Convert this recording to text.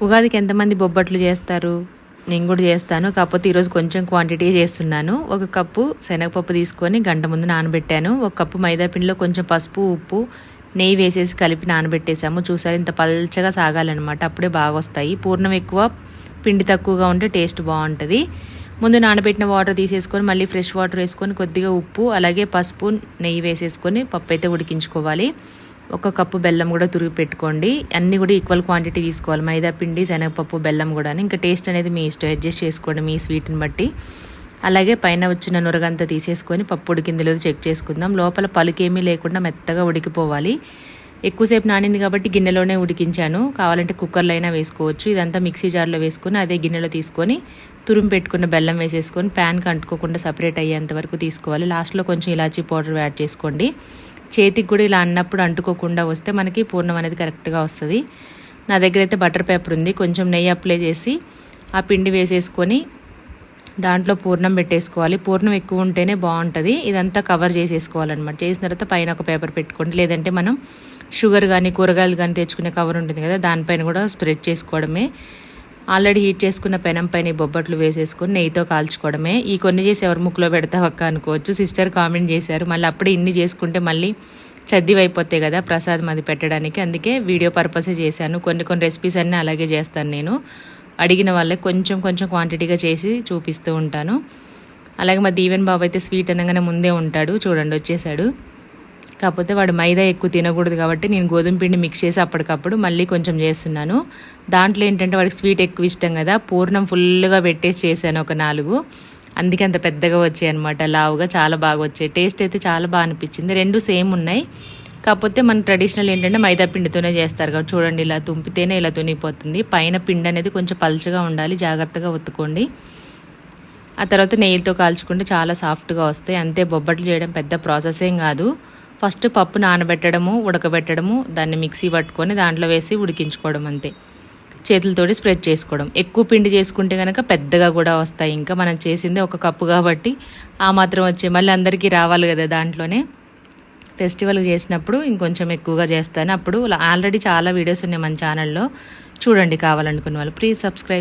ఉగాదికి ఎంతమంది బొబ్బట్లు చేస్తారు? నేను కూడా చేస్తాను. కాకపోతే ఈరోజు కొంచెం క్వాంటిటీ చేస్తున్నాను. 1 కప్పు శనగపప్పు తీసుకొని గంట ముందు నానబెట్టాను. 1 కప్పు మైదా పిండిలో కొంచెం పసుపు, ఉప్పు, నెయ్యి వేసేసి కలిపి నానబెట్టేసాము. చూసారు, ఇంత పల్చగా సాగాలన్నమాట. అప్పుడే బాగా వస్తాయి. పూర్ణం ఎక్కువ, పిండి తక్కువగా ఉంటే టేస్ట్ బాగుంటుంది. ముందు నానబెట్టిన వాటర్ తీసేసుకొని మళ్ళీ ఫ్రెష్ వాటర్ వేసుకొని కొద్దిగా ఉప్పు, అలాగే పసుపు, నెయ్యి వేసేసుకొని పప్పు అయితే ఉడికించుకోవాలి. 1 కప్పు బెల్లం కూడా తురిగి పెట్టుకోండి. అన్నీ కూడా ఈక్వల్ క్వాంటిటీ తీసుకోవాలి. మైదా పిండి, శనగపప్పు, బెల్లం కూడా. ఇంకా టేస్ట్ అనేది మీ ఇష్టం, అడ్జస్ట్ చేసుకోండి మీ స్వీట్ని బట్టి. అలాగే పైన వచ్చిన నురగంతా తీసేసుకొని పప్పు ఉడికిందో లేదో చెక్ చేసుకుందాం. లోపల పలుకేమీ లేకుండా మెత్తగా ఉడికిపోవాలి. ఎక్కువసేపు నానింది కాబట్టి గిన్నెలోనే ఉడికించాను. కావాలంటే కుక్కర్లో అయినా వేసుకోవచ్చు. ఇదంతా మిక్సీ జార్లో వేసుకొని అదే గిన్నెలో తీసుకొని తురుము పెట్టుకున్న బెల్లం వేసేసుకొని ప్యాన్కి అంటుకోకుండా సపరేట్ అయ్యేంత వరకు తీసుకోవాలి. లాస్ట్లో కొంచెం ఇలాచీ పౌడర్ యాడ్ చేసుకోండి. చేతికి కూడా ఇలా అన్నప్పుడు అంటుకోకుండా వస్తే మనకి పూర్ణం అనేది కరెక్ట్గా వస్తుంది. నా దగ్గర అయితే బటర్ పేపర్ ఉంది. కొంచెం నెయ్యి అప్లై చేసి ఆ పిండి వేసేసుకొని దాంట్లో పూర్ణం పెట్టేసుకోవాలి. పూర్ణం ఎక్కువ ఉంటేనే బాగుంటుంది. ఇదంతా కవర్ చేసేసుకోవాలన్నమాట. చేసిన తర్వాత పైన ఒక పేపర్ పెట్టుకోండి. లేదంటే మనం షుగర్ కానీ కూరగాయలు కానీ తెచ్చుకునే కవర్ ఉంటుంది కదా, దానిపైన కూడా స్ప్రెడ్ చేసుకోవడమే. ఆల్రెడీ హీట్ చేసుకున్న పెనం పైన ఈ బొబ్బట్లు వేసేసుకొని నెయ్యితో కాల్చుకోవడమే. ఈ కొన్ని చేసి ఎవరు ముక్కులో పెడతావక్క అనుకోవచ్చు. సిస్టర్ కామెంట్ చేశారు. మళ్ళీ అప్పుడే ఇన్ని చేసుకుంటే మళ్ళీ చద్దివైపోతాయి కదా ప్రసాదం అది పెట్టడానికి. అందుకే వీడియో పర్పసే చేశాను. కొన్ని రెసిపీస్ అన్నీ అలాగే చేస్తాను నేను. అడిగిన వాళ్ళకి కొంచెం క్వాంటిటీగా చేసి చూపిస్తూ ఉంటాను. అలాగే మా దీవెన్ బాబు అయితే స్వీట్ అనగానే ముందే ఉంటాడు. చూడండి వచ్చేసాడు. కాకపోతే వాడు మైదా ఎక్కువ తినకూడదు కాబట్టి నేను గోధుమ పిండి మిక్స్ చేసి అప్పటికప్పుడు మళ్ళీ కొంచెం చేస్తున్నాను. దాంట్లో ఏంటంటే వాడికి స్వీట్ ఎక్కువ ఇష్టం కదా, పూర్ణం ఫుల్గా పెట్టేసి చేశాను ఒక 4. అందుకే అంత పెద్దగా వచ్చాయి అనమాట. లావుగా చాలా బాగా వచ్చాయి. టేస్ట్ అయితే చాలా బాగా అనిపించింది. 2 సేమ్ ఉన్నాయి. కాకపోతే మన ట్రెడిషనల్ ఏంటంటే మైదా పిండితోనే చేస్తారు కాబట్టి చూడండి, ఇలా తుంపితేనే ఇలా తునిగిపోతుంది. పైన పిండి అనేది కొంచెం పలుచగా ఉండాలి. జాగ్రత్తగా ఒత్తుకోండి. ఆ తర్వాత నెయ్యితో కాల్చుకుంటే చాలా సాఫ్ట్గా వస్తాయి. అంతే, బొబ్బట్లు చేయడం పెద్ద ప్రాసెస్ ఏం కాదు. ఫస్ట్ పప్పు నానబెట్టడము, ఉడకబెట్టడము, దాన్ని మిక్సీ పట్టుకొని దాంట్లో వేసి ఉడికించుకోవడం అంతే. చేతులతోటి స్ప్రెడ్ చేసుకోవడం. ఎక్కువ పిండి చేసుకుంటే కనుక పెద్దగా కూడా వస్తాయి. ఇంకా మనం చేసిందే 1 కప్పు కాబట్టి ఆ మాత్రం వచ్చాయి. మళ్ళీ అందరికీ రావాలి కదా దాంట్లోనే. ఫెస్టివల్ చేసినప్పుడు ఇంకొంచెం ఎక్కువగా చేస్తాను. అప్పుడు ఆల్రెడీ చాలా వీడియోస్ ఉన్నాయి మన ఛానల్లో, చూడండి కావాలనుకున్న వాళ్ళు. Please subscribe.